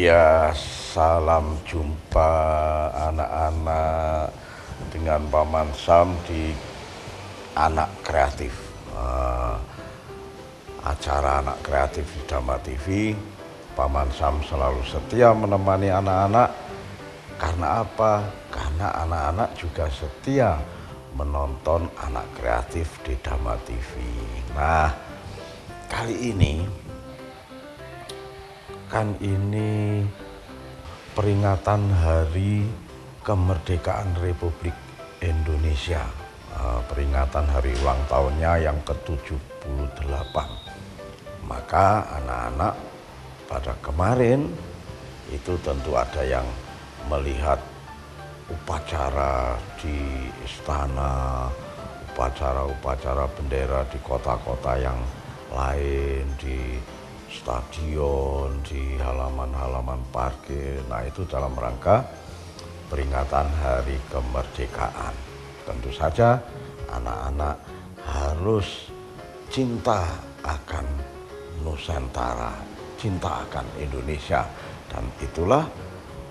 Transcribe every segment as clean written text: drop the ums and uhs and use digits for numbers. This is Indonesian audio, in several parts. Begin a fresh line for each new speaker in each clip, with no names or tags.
Ya, salam jumpa anak-anak dengan Paman Sam di Anak Kreatif. Acara Anak Kreatif di Dhamma TV. Paman Sam selalu setia menemani anak-anak. Karena apa? Karena anak-anak juga setia menonton Anak Kreatif di Dhamma TV. Nah, kali ini peringatan Hari Kemerdekaan Republik Indonesia, peringatan hari ulang tahunnya yang ke-78. Maka anak-anak pada kemarin itu tentu ada yang melihat upacara di istana, upacara-upacara bendera di kota-kota yang lain, di stadion, di halaman-halaman parkir. Nah, itu dalam rangka peringatan Hari Kemerdekaan. Tentu saja anak-anak harus cinta akan Nusantara, cinta akan Indonesia. Dan itulah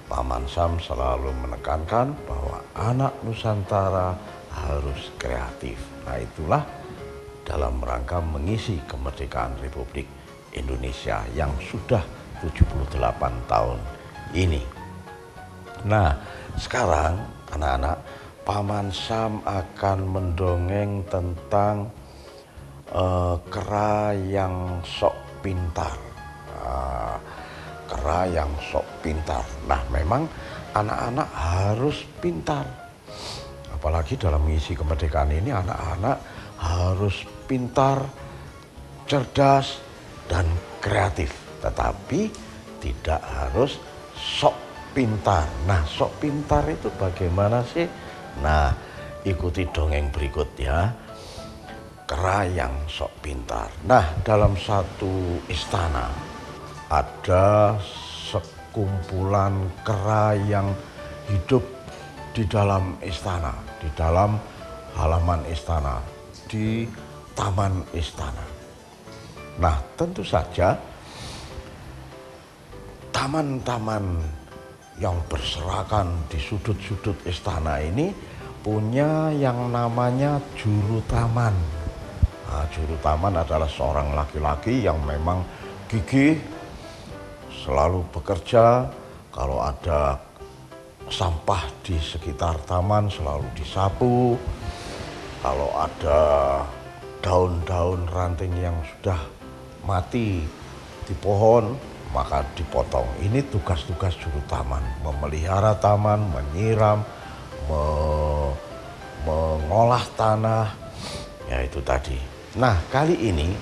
Paman Sam selalu menekankan bahwa anak Nusantara harus kreatif. Nah, itulah dalam rangka mengisi kemerdekaan Republik Indonesia yang sudah 78 tahun ini. Nah, sekarang anak-anak, Paman Sam akan mendongeng tentang kera yang sok pintar. Kera yang sok pintar. Nah, memang anak-anak harus pintar. Apalagi dalam mengisi kemerdekaan ini, anak-anak harus pintar, cerdas, dan kreatif. Tetapi tidak harus sok pintar. Nah, sok pintar itu bagaimana sih? Nah, ikuti dongeng berikut ya. Kera yang sok pintar. Nah, dalam satu istana ada sekumpulan kera yang hidup di dalam istana, di dalam halaman istana, di taman istana. Nah, tentu saja taman-taman yang berserakan di sudut-sudut istana ini punya yang namanya juru taman. Nah, juru taman adalah seorang laki-laki yang memang gigih, selalu bekerja. Kalau ada sampah di sekitar taman selalu disapu. Kalau ada daun-daun ranting yang sudah mati di pohon, maka dipotong. Ini tugas-tugas juru taman, memelihara taman, menyiram, mengolah tanah, ya itu tadi. Nah, kali ini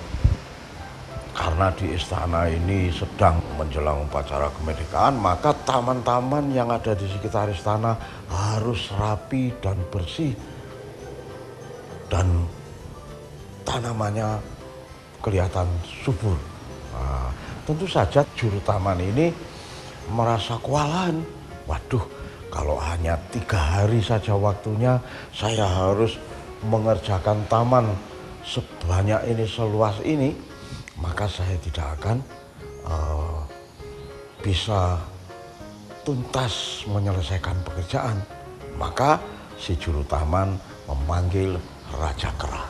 karena di istana ini sedang menjelang upacara kemerdekaan, maka taman-taman yang ada di sekitar istana harus rapi dan bersih. Dan tanamannya kelihatan subur. Nah, tentu saja juru taman ini merasa kewalahan. Waduh, kalau hanya 3 hari saja waktunya, saya harus mengerjakan taman sebanyak ini, seluas ini, maka saya tidak akan bisa tuntas menyelesaikan pekerjaan. Maka si juru taman memanggil Raja Kera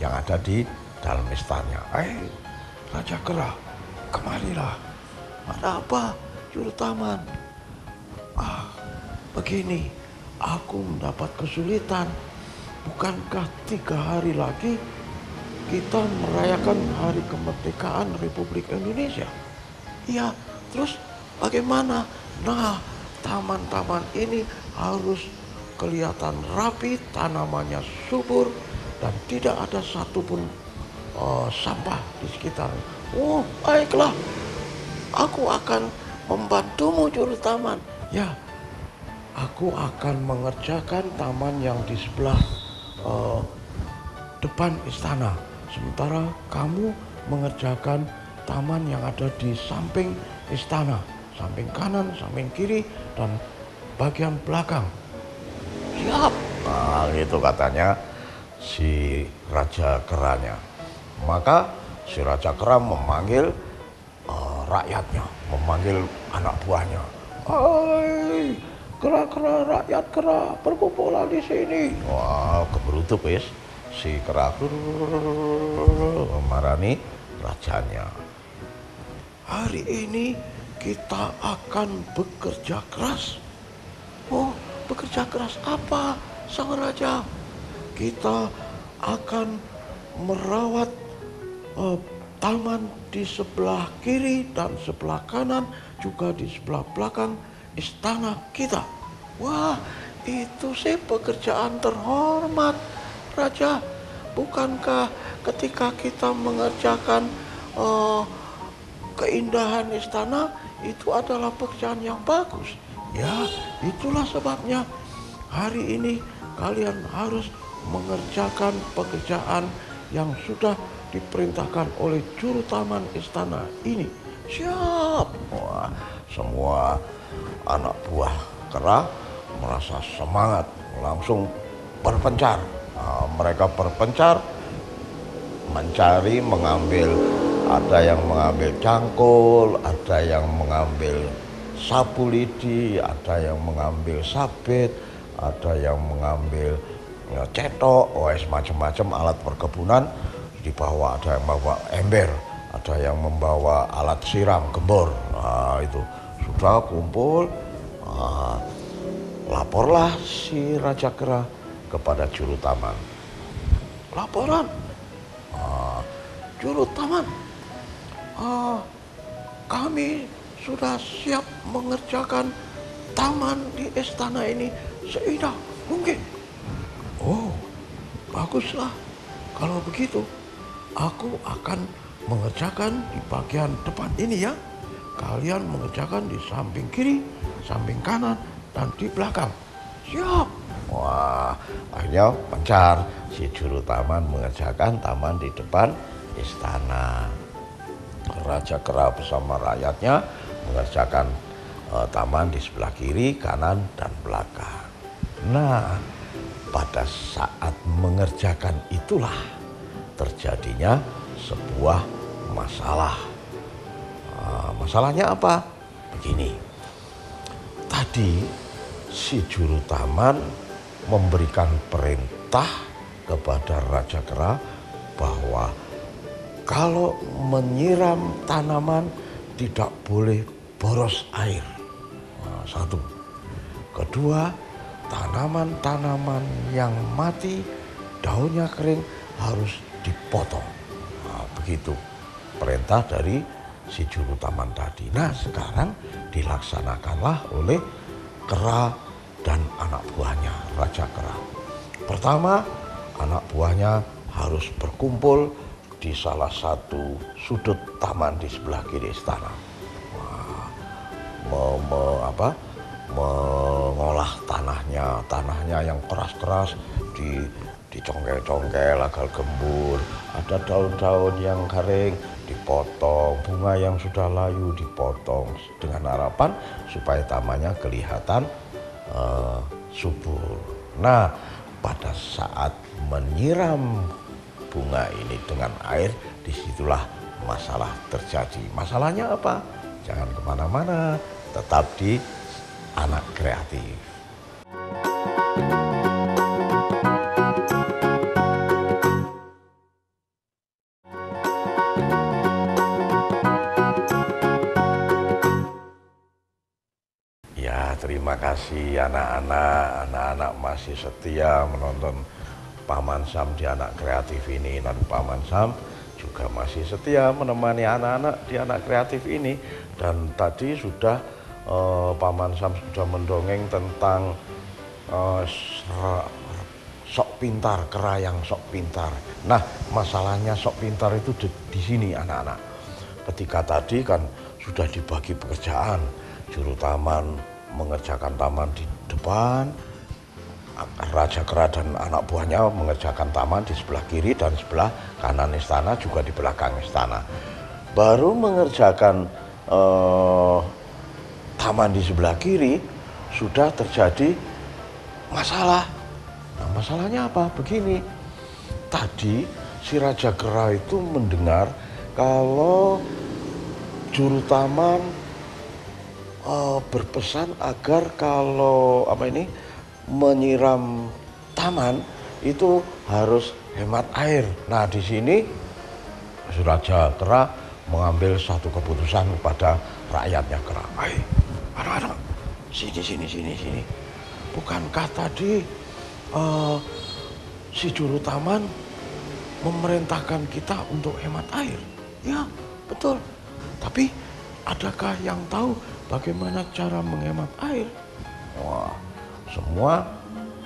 yang ada di dalam istana. Raja Kera, kemarilah. Ada apa, juru taman? Begini, aku mendapat kesulitan. Bukankah 3 hari lagi kita merayakan Hari Kemerdekaan Republik Indonesia? Iya, terus bagaimana? Nah, taman-taman ini harus kelihatan rapi, tanamannya subur, dan tidak ada satupun sampah di sekitar. Oh, baiklah, aku akan membantumu, juru taman. Ya, aku akan mengerjakan taman yang di sebelah depan istana. Sementara kamu mengerjakan taman yang ada di samping istana, samping kanan, samping kiri, dan bagian belakang. Siap. Nah, itu katanya si Raja Keranya. Maka si Raja Kera memanggil rakyatnya, memanggil anak buahnya. Hai, kera-kera rakyat kera, berkumpulan di sini. Wah, gemerutu wis. Si kera marani rajanya. Hari ini kita akan bekerja keras. Oh, bekerja keras apa, sang raja? Kita akan merawat taman di sebelah kiri dan sebelah kanan, juga di sebelah belakang istana kita. Wah, itu sih pekerjaan terhormat, Raja. Bukankah ketika kita mengerjakan keindahan istana itu adalah pekerjaan yang bagus? Ya, itulah sebabnya hari ini kalian harus mengerjakan pekerjaan yang sudah diperintahkan oleh juru taman istana ini. Siap. Wah, semua anak buah kera merasa semangat, langsung berpencar. Nah, mereka berpencar mencari, mengambil, ada yang mengambil cangkul, ada yang mengambil sapu lidi, ada yang mengambil sabit, ada yang mengambil cetok, macam-macam alat perkebunan dibawa, ada yang membawa ember, ada yang membawa alat siram, gembor. Nah, itu sudah kumpul. Nah, laporlah si Raja Kera kepada juru taman. Laporan, juru taman, kami sudah siap mengerjakan taman di istana ini seindah mungkin. Oh, baguslah. Kalau begitu, aku akan mengerjakan di bagian depan ini ya. Kalian mengerjakan di samping kiri, samping kanan, dan di belakang. Siap. Wah, akhirnya pencar si juru taman mengerjakan taman di depan istana. Raja Kera bersama rakyatnya mengerjakan taman di sebelah kiri, kanan, dan belakang. Nah, pada saat mengerjakan itulah terjadinya sebuah masalah. Masalahnya apa? Begini, tadi si juru taman memberikan perintah kepada Raja Kera bahwa kalau menyiram tanaman tidak boleh boros air. Nah, satu. Kedua, tanaman-tanaman yang mati, daunnya kering harus dipotong. Nah, begitu perintah dari si juru taman tadi. Nah, sekarang dilaksanakanlah oleh Kera dan anak buahnya Raja Kera. Pertama, anak buahnya harus berkumpul di salah satu sudut taman di sebelah kiri istana. Mengolah tanahnya yang keras-keras, dicongkel-congkel agar gembur. Ada daun-daun yang kering dipotong, bunga yang sudah layu dipotong, dengan harapan supaya tamannya kelihatan subur. Nah, pada saat menyiram bunga ini dengan air, disitulah masalah terjadi. Masalahnya apa? Jangan kemana-mana, tetap di Anak Kreatif. Ya, terima kasih anak-anak masih setia menonton Paman Sam di Anak Kreatif ini, dan Paman Sam juga masih setia menemani anak-anak di Anak Kreatif ini. Dan tadi sudah Paman Sam sudah mendongeng tentang sok pintar, kera yang sok pintar. Nah, masalahnya sok pintar itu di sini anak-anak. Ketika tadi kan sudah dibagi pekerjaan, juru taman mengerjakan taman di depan, Raja Kera dan anak buahnya mengerjakan taman di sebelah kiri dan sebelah kanan istana, juga di belakang istana. Baru mengerjakan taman di sebelah kiri, sudah terjadi masalah. Nah, masalahnya apa? Begini, tadi si Raja Kera itu mendengar kalau juru taman berpesan agar kalau menyiram taman itu harus hemat air. Nah, di sini Raja Kera mengambil satu keputusan kepada rakyatnya Kera. Anak-anak, sini. Bukankah tadi si juru taman memerintahkan kita untuk hemat air? Ya, betul. Tapi adakah yang tahu bagaimana cara menghemat air? Wah, semua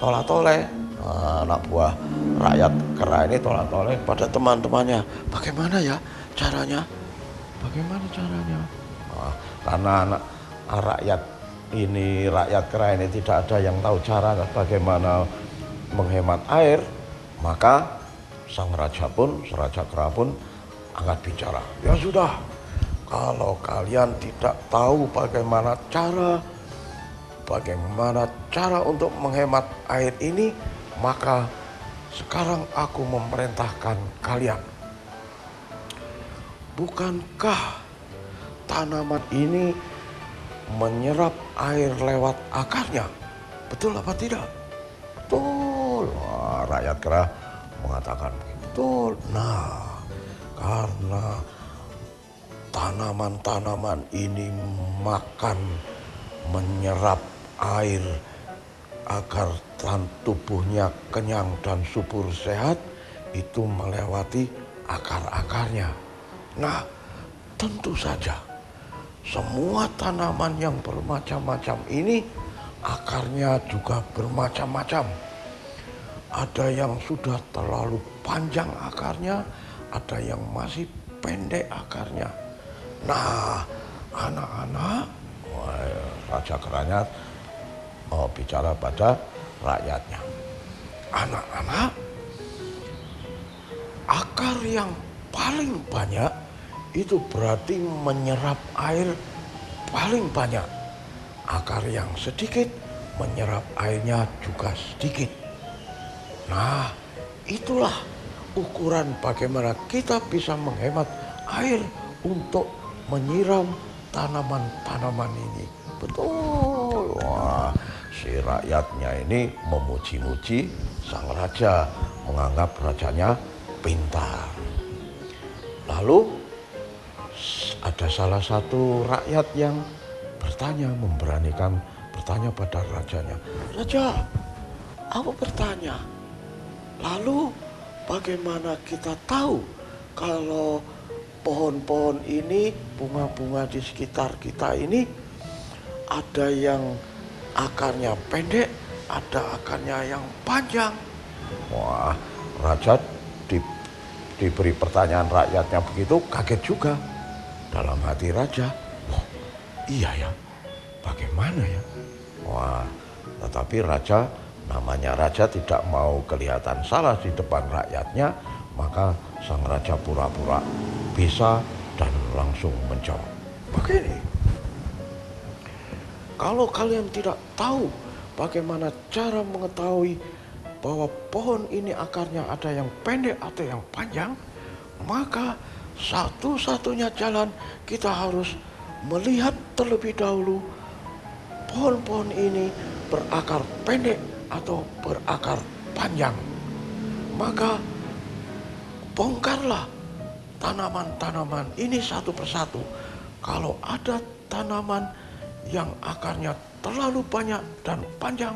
tolak-toleh. Anak buah rakyat Kera ini tolak-toleh pada teman-temannya. Bagaimana ya caranya? Karena rakyat Kera ini tidak ada yang tahu cara bagaimana menghemat air, maka Raja Kera pun angkat bicara. Ya sudah, kalau kalian tidak tahu bagaimana cara untuk menghemat air ini, maka sekarang aku memerintahkan kalian. Bukankah tanaman ini menyerap air lewat akarnya? Betul apa tidak? Betul. Rakyat Kera mengatakan betul. Nah, karena tanaman-tanaman ini menyerap air agar tubuhnya kenyang dan subur sehat, itu melewati akar-akarnya. Nah, tentu saja semua tanaman yang bermacam-macam ini akarnya juga bermacam-macam. Ada yang sudah terlalu panjang akarnya, ada yang masih pendek akarnya. Nah, anak-anak, Raja Keranya bicara pada rakyatnya. Anak-anak, akar yang paling banyak itu berarti menyerap air paling banyak. Akar yang sedikit menyerap airnya juga sedikit. Nah, itulah ukuran bagaimana kita bisa menghemat air untuk menyiram tanaman-tanaman ini. Betul. Wah, si rakyatnya ini memuji-muji sang raja, menganggap rajanya pintar. Lalu ada salah satu rakyat yang memberanikan bertanya pada rajanya. Raja, aku bertanya, lalu bagaimana kita tahu kalau pohon-pohon ini, bunga-bunga di sekitar kita ini, ada yang akarnya pendek, ada akarnya yang panjang? Wah, raja diberi pertanyaan rakyatnya begitu, kaget juga. Dalam hati raja, iya ya, bagaimana ya? Wah, tetapi namanya raja tidak mau kelihatan salah di depan rakyatnya, maka sang raja pura-pura bisa dan langsung menjawab. Begini, kalau kalian tidak tahu bagaimana cara mengetahui bahwa pohon ini akarnya ada yang pendek atau yang panjang, maka satu-satunya jalan kita harus melihat terlebih dahulu pohon-pohon ini berakar pendek atau berakar panjang. Maka bongkarlah tanaman-tanaman ini satu persatu. Kalau ada tanaman yang akarnya terlalu banyak dan panjang,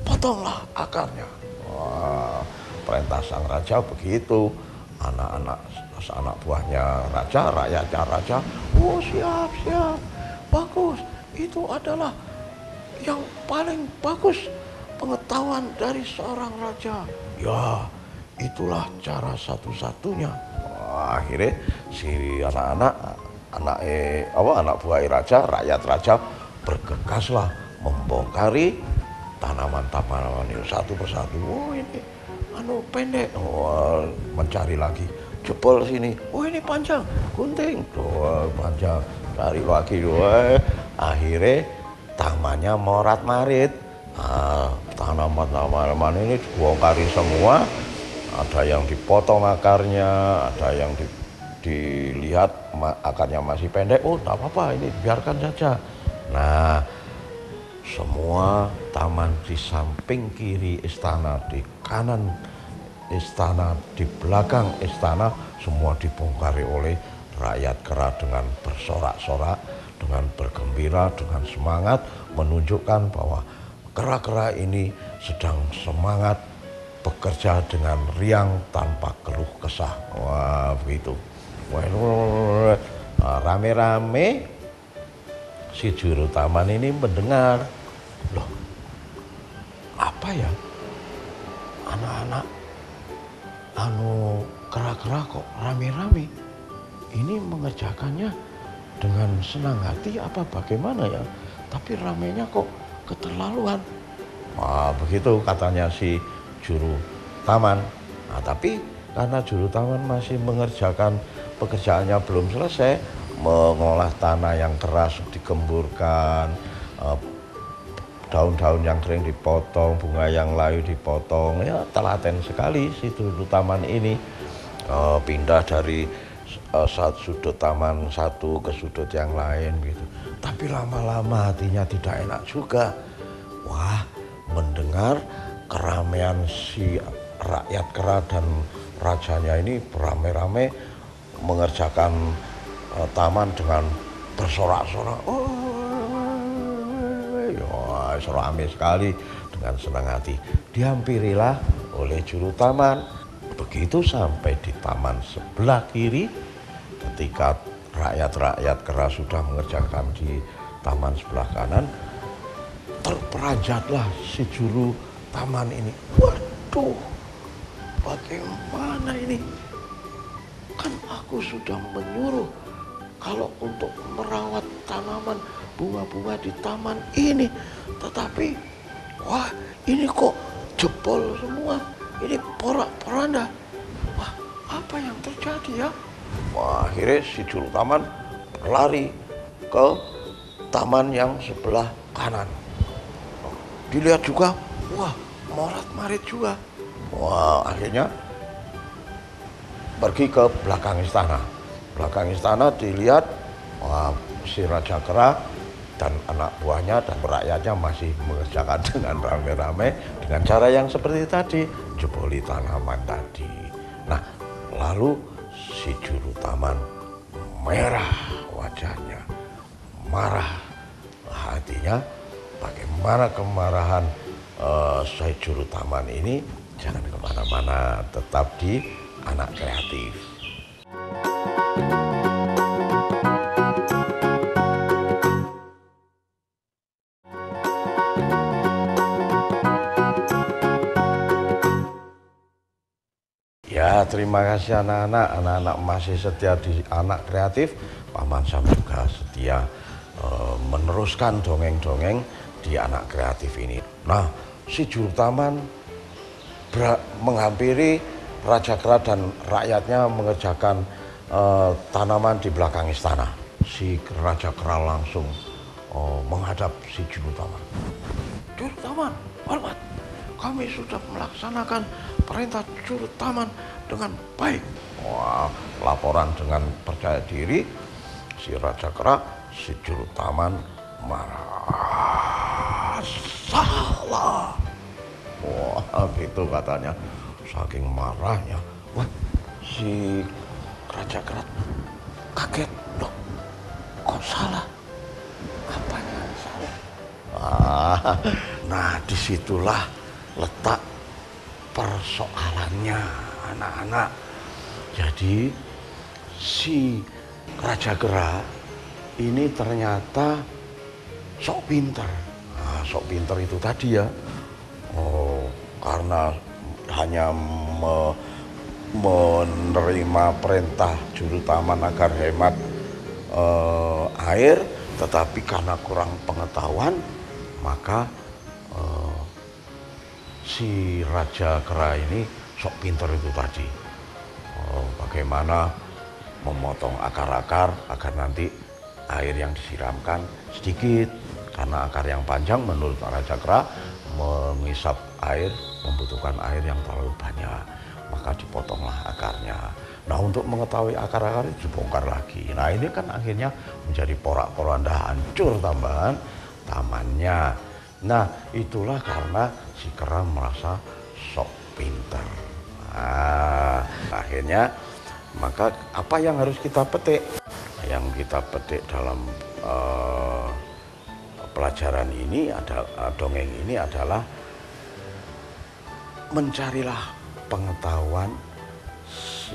potonglah akarnya. Wah, perintah sang raja begitu. Anak buahnya raja, rakyatnya raja, oh siap, bagus. Itu adalah yang paling bagus pengetahuan dari seorang raja. Ya, itulah cara satu-satunya. Wah, akhirnya si anak buah raja, rakyat raja bergegaslah membongkari tanaman-tanaman itu satu persatu. Oh, ini pendek. Oh, mencari lagi. Jebol sini. Oh, ini panjang. Gunting. Oh, panjang. Cari lagi. Oh, akhirnya tamannya morat-marit. Tanaman-tanaman ini dibongkari semua. Ada yang dipotong akarnya, ada yang dilihat akarnya masih pendek, oh tak apa-apa, ini biarkan saja. Nah, semua taman di samping kiri istana, di kanan istana, di belakang istana, semua dibongkari oleh rakyat kera dengan bersorak-sorak, dengan bergembira, dengan semangat, menunjukkan bahwa kera-kera ini sedang semangat bekerja dengan riang tanpa keluh kesah. Wah, begitu. Nah, rame-rame si juru taman ini mendengar, loh, apa ya? Anak-anak kera-kera kok rame-rame. Ini mengerjakannya dengan senang hati apa bagaimana ya? Tapi ramenya kok keterlaluan. Wah, begitu katanya si juru taman. Nah, tapi karena juru taman masih mengerjakan pekerjaannya belum selesai, mengolah tanah yang keras digemburkan, daun-daun yang kering dipotong, bunga yang layu dipotong. Ya, telaten sekali si juru taman ini, pindah dari sudut taman satu ke sudut yang lain gitu. Tapi lama-lama hatinya tidak enak juga. Wah, mendengar keramaian si rakyat kera dan rajanya ini beramai-ramai mengerjakan taman dengan bersorak-sorak. Wah, ramai sekali dengan senang hati. Dihampirilah oleh juru taman. Begitu sampai di taman sebelah kiri, ketika rakyat-rakyat kera sudah mengerjakan di taman sebelah kanan, terperanjatlah si juru taman ini. Waduh, bagaimana ini? Kan aku sudah menyuruh kalau untuk merawat tanaman bunga-bunga di taman ini. Tetapi, wah, ini kok jebol semua. Ini porak-poranda. Wah, apa yang terjadi ya? Wah, akhirnya si juru taman lari ke taman yang sebelah kanan. Dilihat juga, wah, morat-marit juga. Wah, akhirnya pergi ke belakang istana. Belakang istana dilihat, wah, si Raja Kera dan anak buahnya dan rakyatnya masih mengerjakan dengan rame-rame dengan cara yang seperti tadi, jeboli tanaman tadi. Nah, lalu si juru taman merah wajahnya, marah hatinya. Bagaimana kemarahan si juru taman ini? Jangan kemana-mana, tetap di Anak Kreatif. Ya, terima kasih anak-anak masih setia di Anak Kreatif. Paman Sam juga setia meneruskan dongeng-dongeng di Anak Kreatif ini. Nah, si juru taman menghampiri Raja Kera dan rakyatnya mengerjakan tanaman di belakang istana. Si Raja Kera langsung menghadap si juru taman. Juru taman, hormat. Kami sudah melaksanakan perintah juru taman dengan baik. Wah, laporan dengan percaya diri. Si Raja Kera, si juru taman marah. Salah. Wah, gitu katanya. Saking marahnya. Wah, si Raja Kera kaget. Loh, kok salah? Apanya yang salah? Nah, disitulah letak persoalannya, anak-anak. Jadi si Raja Kera ini ternyata sok pinter. Nah, sok pinter itu tadi ya. Oh, karena hanya menerima perintah juru taman agar hemat air, tetapi karena kurang pengetahuan, maka si Raja Kera ini sok pinter itu tadi. Bagaimana memotong akar-akar agar nanti air yang disiramkan sedikit, karena akar yang panjang menurut Raja Kera mengisap air membutuhkan air yang terlalu banyak, maka dipotonglah akarnya. Nah, untuk mengetahui akar-akar itu dibongkar lagi. Nah, ini kan akhirnya menjadi porak-poranda, hancur tambahan tamannya. Nah, itulah karena si kera merasa sok pinter. Nah, akhirnya maka apa yang harus kita petik? Yang kita petik dalam pelajaran ini adalah dongeng ini adalah mencarilah pengetahuan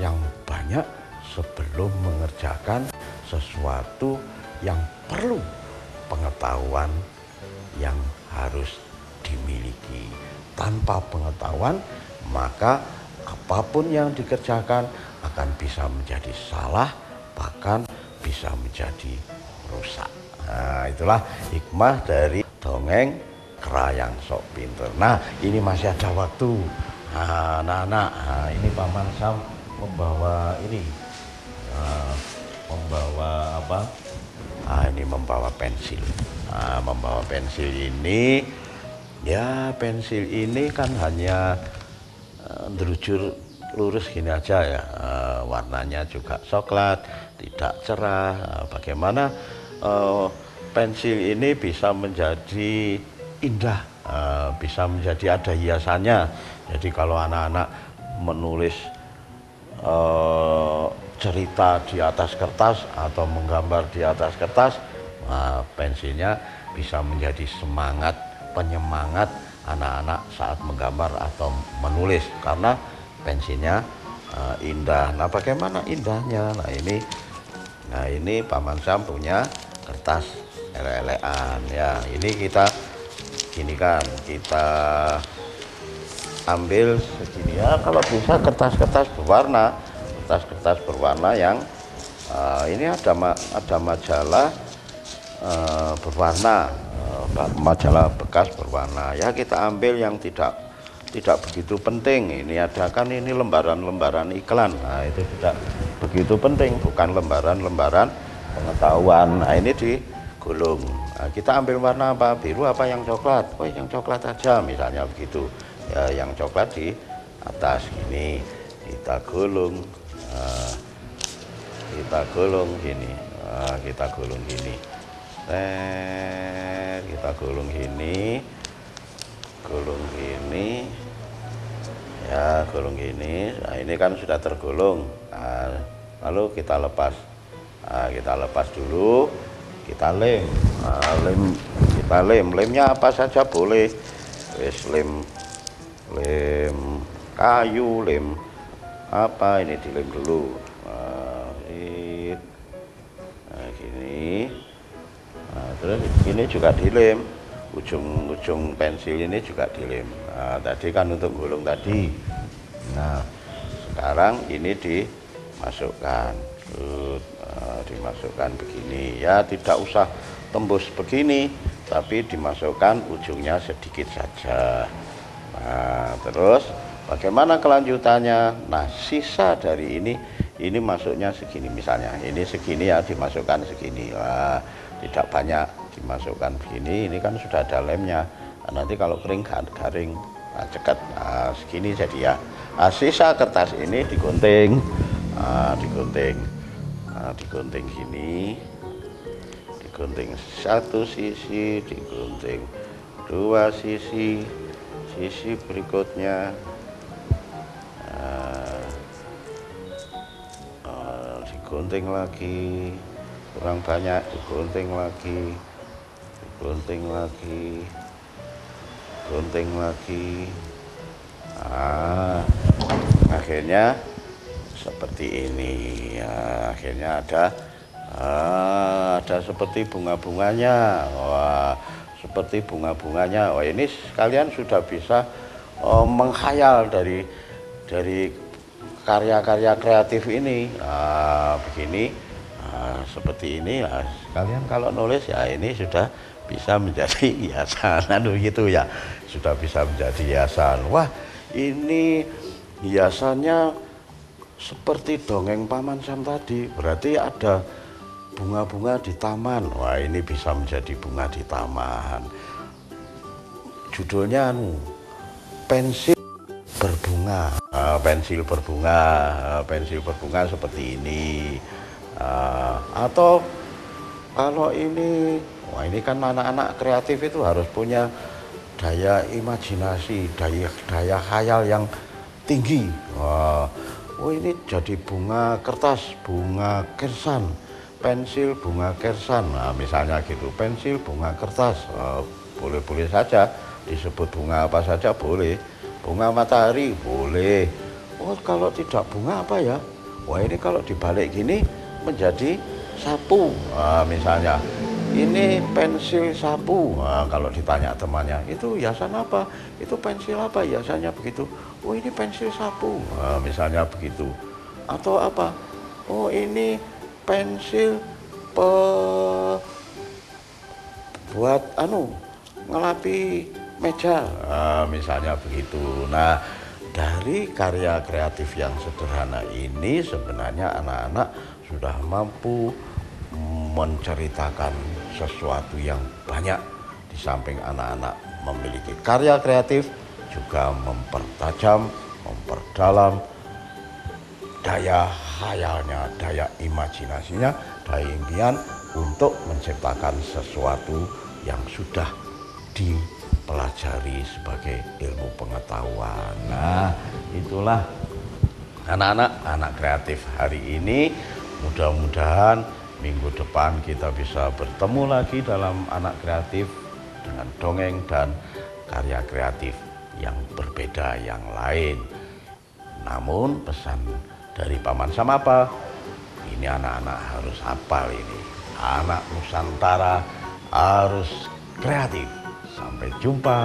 yang banyak sebelum mengerjakan sesuatu yang perlu pengetahuan yang harus dimiliki. Tanpa pengetahuan, maka apapun yang dikerjakan akan bisa menjadi salah, bahkan bisa menjadi rusak. Nah, itulah hikmah dari dongeng Kera yang Sok Pinter. Nah, ini masih ada waktu. Nah, anak-anak, ini Paman Sam membawa ini, membawa apa? Ini membawa pensil. Membawa pensil ini, ya pensil ini kan hanya derujur lurus gini aja ya. Warnanya juga coklat, tidak cerah. Bagaimana pensil ini bisa menjadi indah, bisa menjadi ada hiasannya. Jadi kalau anak-anak menulis cerita di atas kertas atau menggambar di atas kertas, pensilnya bisa menjadi semangat, penyemangat anak-anak saat menggambar atau menulis karena pensilnya indah. Nah, bagaimana indahnya? Nah ini Paman Sam punya kertas ele-elean ya. Ini kita gini kan, kita ambil segini ya, kalau bisa kertas-kertas berwarna yang ini ada majalah berwarna, majalah bekas berwarna ya. Kita ambil yang tidak begitu penting. Ini ada kan ini lembaran-lembaran iklan. Nah, itu tidak begitu penting, bukan lembaran-lembaran pengetahuan. Nah, ini digulung. Nah, kita ambil warna apa? Biru apa yang coklat? Oh, yang coklat aja misalnya begitu. Ya, yang coklat di atas gini. Kita gulung. Kita gulung gini. Kita gulung gini. Kita gulung gini. Gulung gini ya, gulung gini. Nah, ini kan sudah tergulung. Nah, lalu kita lepas. Kita lepas dulu, kita lem. Kita lemnya apa saja boleh. Wes lem kayu, lem apa ini dilem dulu. Gini. Terus ini juga dilem. Ujung pensil ini juga dilem. Nah, tadi kan untuk gulung tadi. Nah, sekarang ini dimasukkan, dimasukkan begini ya, tidak usah tembus begini, tapi dimasukkan ujungnya sedikit saja. Nah, terus bagaimana kelanjutannya? Nah, sisa dari ini masuknya segini misalnya, ini segini ya, dimasukkan segini. Nah, tidak banyak dimasukkan begini, ini kan sudah ada lemnya. Nah, nanti kalau kering garing, cekat. Nah, segini jadi ya. Nah, sisa kertas ini digunting, digunting gini, digunting satu sisi, digunting dua sisi, sisi berikutnya digunting lagi, kurang banyak digunting lagi, gunting lagi. Akhirnya seperti ini ya. Akhirnya ada seperti bunga-bunganya. Wah, seperti bunga-bunganya. Wah, ini kalian sudah bisa menghayal dari karya-karya kreatif ini. Begini, seperti ini. Nah, kalian kalau nulis ya ini sudah bisa menjadi hiasan, gitu ya, sudah bisa menjadi hiasan. Wah, ini hiasannya seperti dongeng Paman Sam tadi, berarti ada bunga-bunga di taman. Wah, ini bisa menjadi bunga di taman. Judulnya pensil berbunga berbunga, pensil berbunga seperti ini. Atau kalau ini, wah ini kan anak-anak kreatif itu harus punya daya imajinasi, daya khayal yang tinggi. Oh ini jadi bunga kertas, bunga kersan, pensil bunga kersan. Nah, misalnya gitu, pensil bunga kertas. Boleh-boleh saja disebut bunga apa saja boleh. Bunga matahari boleh. Oh kalau tidak bunga apa ya? Wah ini kalau dibalik gini menjadi sapu. Misalnya ini pensil sapu. Kalau ditanya temannya, itu hiasan apa? Itu pensil apa hiasannya begitu? Oh ini pensil sapu. Misalnya begitu. Atau apa? Oh ini pensil buat ngelapi meja. Misalnya begitu. Nah, dari karya kreatif yang sederhana ini sebenarnya anak-anak sudah mampu menceritakan sesuatu yang banyak. Di samping anak-anak memiliki karya kreatif, juga mempertajam, memperdalam daya khayalnya, daya imajinasinya, daya impian untuk menciptakan sesuatu yang sudah dipelajari sebagai ilmu pengetahuan. Nah, itulah anak-anak kreatif hari ini. Mudah-mudahan minggu depan kita bisa bertemu lagi dalam anak kreatif dengan dongeng dan karya kreatif yang berbeda yang lain. Namun pesan dari Paman Samapa, ini anak-anak harus hafal ini. Anak Nusantara harus kreatif. Sampai jumpa.